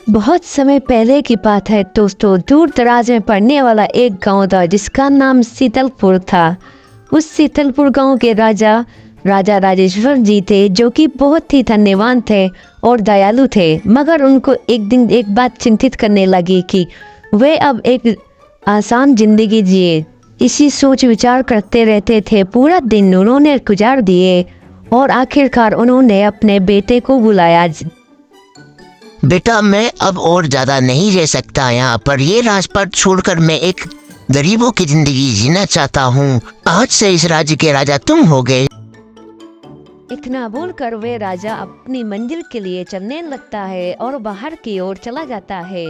बहुत समय पहले की बात है दोस्तों, दूर दराज में पड़ने वाला एक गांव था जिसका नाम शीतलपुर था। उस शीतलपुर गांव के राजा राजा राजेश्वर जी थे, जो कि बहुत ही धन्यवान थे और दयालु थे। मगर उनको एक दिन एक बात चिंतित करने लगी कि वे अब एक आसान जिंदगी जिए। इसी सोच विचार करते रहते थे। पूरा दिन उन्होंने गुजार दिए और आखिरकार उन्होंने अपने बेटे को बुलाया। बेटा, मैं अब और ज्यादा नहीं रह सकता यहाँ पर। ये राजपाट छोड़कर मैं एक गरीबों की जिंदगी जीना चाहता हूँ। आज से इस राज्य के राजा तुम हो गए। इतना बोलकर वे राजा अपनी मंजिल के लिए चलने लगता है और बाहर की ओर चला जाता है।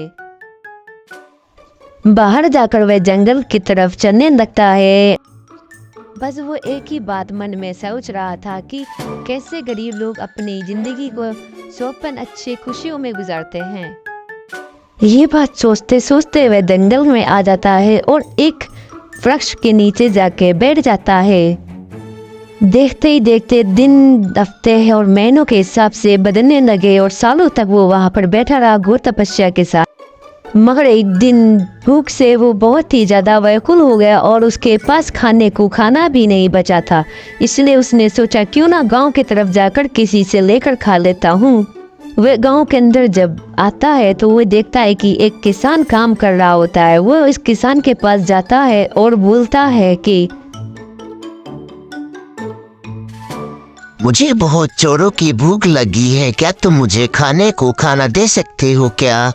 बाहर जाकर वह जंगल की तरफ चलने लगता है। बस वो एक ही बात मन में सोच रहा था कि कैसे गरीब लोग अपनी जिंदगी को सोपन अच्छी खुशियों में गुजारते हैं। ये बात सोचते सोचते वह जंगल में आ जाता है और एक वृक्ष के नीचे जाके बैठ जाता है। देखते ही देखते दिन, हफ्ते और महीनों के हिसाब से बदलने लगे और सालों तक वो वहाँ पर बैठा रहा घोर तपस्या के साथ। मगर एक दिन भूख से वो बहुत ही ज़्यादा व्याकुल हो गया और उसके पास खाने को खाना भी नहीं बचा था। इसलिए उसने सोचा क्यों ना गांव की तरफ जाकर किसी से लेकर खा लेता हूँ। वह गांव के अंदर जब आता है तो वो देखता है कि एक किसान काम कर रहा होता है। वो इस किसान के पास जाता है और बोलता है कि मुझे बहुत जोरों की भूख लगी है, क्या तुम मुझे खाने को खाना दे सकते हो क्या?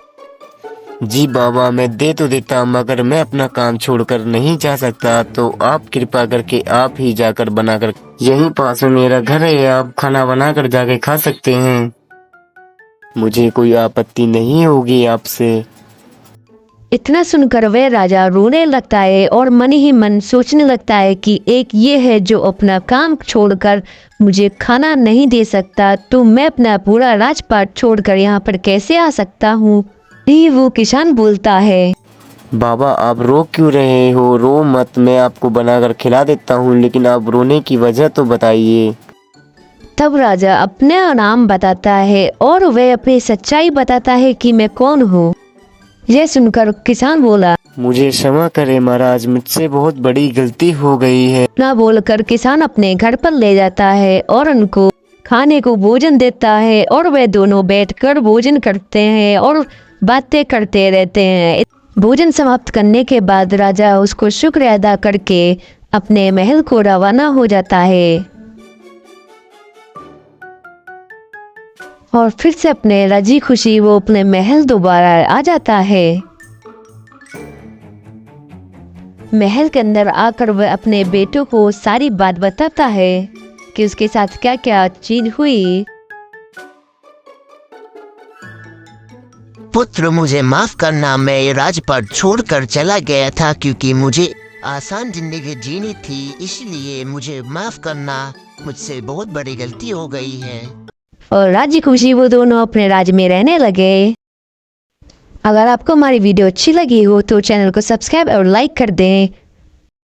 जी बाबा, मैं दे तो देता, मगर मैं अपना काम छोड़कर नहीं जा सकता। तो आप कृपा करके आप ही जाकर बनाकर, यहीं पास में मेरा घर है, आप खाना बनाकर जाके खा सकते हैं। मुझे कोई आपत्ति नहीं होगी आपसे। इतना सुनकर वह राजा रोने लगता है और मन ही मन सोचने लगता है कि एक ये है जो अपना काम छोड़कर मुझे खाना नहीं दे सकता, तो मैं अपना पूरा राजपाट छोड़कर यहाँ पर कैसे आ सकता हूँ। ही वो किसान बोलता है, बाबा आप रो क्यों रहे हो? रो मत, मैं आपको बनाकर खिला देता हूँ, लेकिन आप रोने की वजह तो बताइए। तब राजा अपने नाम बताता है और वह अपनी सच्चाई बताता है कि मैं कौन हूँ। यह सुनकर किसान बोला, मुझे क्षमा करें महाराज, मुझसे बहुत बड़ी गलती हो गई है। ना बोलकर किसान अपने घर पर ले जाता है और उनको खाने को भोजन देता है और वे दोनों बैठकर भोजन करते हैं और बातें करते रहते हैं। भोजन समाप्त करने के बाद राजा उसको शुक्र अदा करके अपने महल को रवाना हो जाता है और फिर से अपने राजी खुशी वो अपने महल दोबारा आ जाता है। महल के अंदर आकर वह अपने बेटों को सारी बात बताता है कि उसके साथ क्या क्या चीज हुई। पुत्र, मुझे माफ करना, मैं ये राजपाट छोड़कर चला गया था क्योंकि मुझे आसान जिंदगी जीनी थी, इसलिए मुझे माफ करना, मुझसे बहुत बड़ी गलती हो गई है। और राजी खुशी वो दोनों अपने राज्य में रहने लगे। अगर आपको हमारी वीडियो अच्छी लगी हो तो चैनल को सब्सक्राइब और लाइक कर दें।